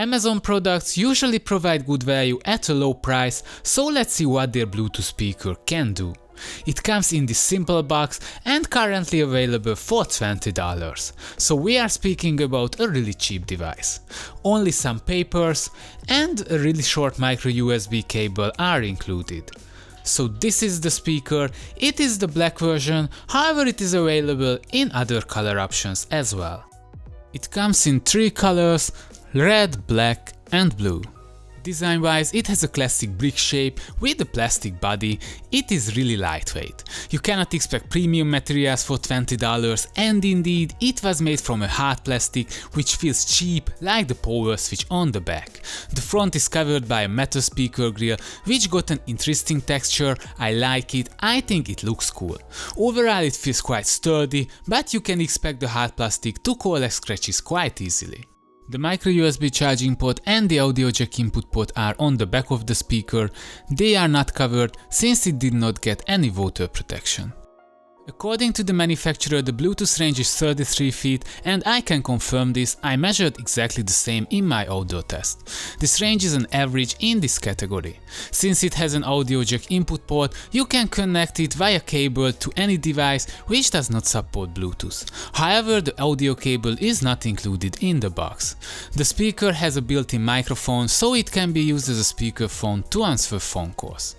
Amazon products usually provide good value at a low price, so let's see what their Bluetooth speaker can do. It comes in this simple box and currently available for $20, so we are speaking about a really cheap device. Only some papers and a really short micro USB cable are included. So this is the speaker, it is the black version, however it is available in other color options as well. It comes in 3 colors: red, black and blue. Design wise, it has a classic brick shape with a plastic body. It is really lightweight. You cannot expect premium materials for $20, and indeed it was made from a hard plastic which feels cheap, like the power switch on the back. The front is covered by a metal speaker grill which got an interesting texture. I like it, I think it looks cool. Overall it feels quite sturdy, but you can expect the hard plastic to collect scratches quite easily. The micro USB charging port and the audio jack input port are on the back of the speaker. They are not covered since it did not get any water protection. According to the manufacturer, the Bluetooth range is 33 feet, and I can confirm this. I measured exactly the same in my audio test. This range is an average in this category. Since it has an audio jack input port, you can connect it via cable to any device which does not support Bluetooth. However, the audio cable is not included in the box. The speaker has a built-in microphone, so it can be used as a speakerphone to answer phone calls.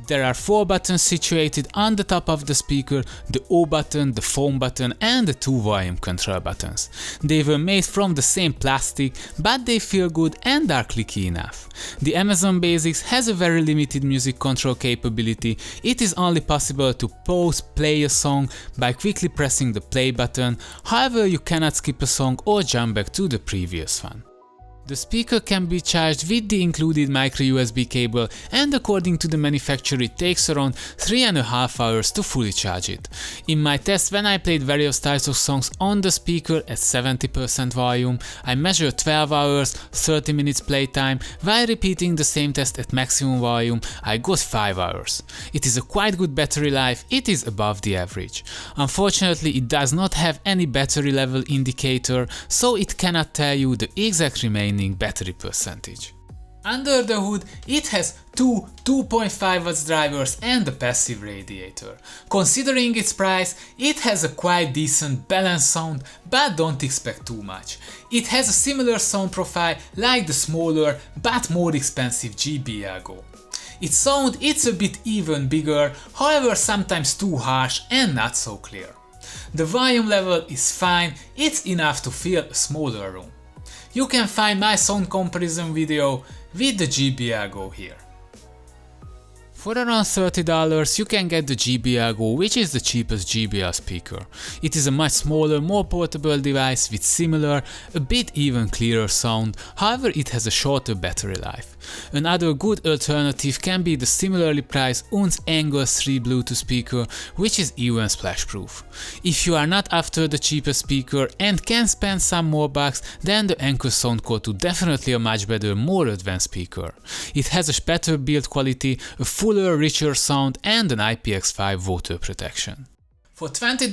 There are 4 buttons situated on the top of the speaker: the O button, the phone button and the 2 volume control buttons. They were made from the same plastic, but they feel good and are clicky enough. The Amazon Basics has a very limited music control capability. It is only possible to pause, play a song by quickly pressing the play button. However, you cannot skip a song or jump back to the previous one. The speaker can be charged with the included micro USB cable, and according to the manufacturer it takes around 3.5 hours to fully charge it. In my test, when I played various types of songs on the speaker at 70% volume, I measured 12 hours, 30 minutes playtime. While repeating the same test at maximum volume, I got 5 hours. It is a quite good battery life, it is above the average. Unfortunately, it does not have any battery level indicator, so it cannot tell you the exact remaining battery percentage. Under the hood, it has 2 2.5W drivers and a passive radiator. Considering its price, it has a quite decent balanced sound, but don't expect too much. It has a similar sound profile like the smaller but more expensive JBL. Its sound, it's a bit even bigger, however sometimes too harsh and not so clear. The volume level is fine, it's enough to fill a smaller room. You can find my sound comparison video with the JBL here. For around $30 you can get the JBL, which is the cheapest JBL speaker. It is a much smaller, more portable device with similar, a bit even clearer sound, however it has a shorter battery life. Another good alternative can be the similarly priced UNS Angle 3 Bluetooth speaker, which is even splash proof. If you are not after the cheapest speaker and can spend some more bucks, then the Anchor Soundcore 2 definitely a much better, more advanced speaker. It has a better build quality, a fuller, richer sound and an IPX5 water protection. For $20,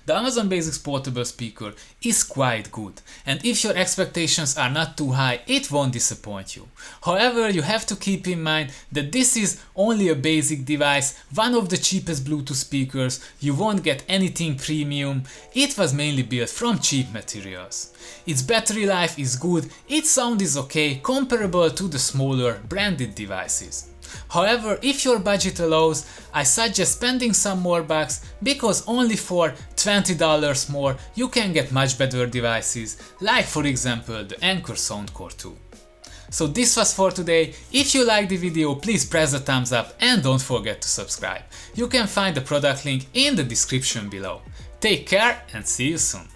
the Amazon Basics portable speaker is quite good, and if your expectations are not too high, it won't disappoint you. However, you have to keep in mind that this is only a basic device, one of the cheapest Bluetooth speakers. You won't get anything premium. It was mainly built from cheap materials. Its battery life is good, its sound is okay, comparable to the smaller branded devices. However, if your budget allows, I suggest spending some more bucks, because only for $20 more you can get much better devices, like for example the Anchor Soundcore 2. So this was for today. If you liked the video, please press the thumbs up and don't forget to subscribe. You can find the product link in the description below. Take care and see you soon.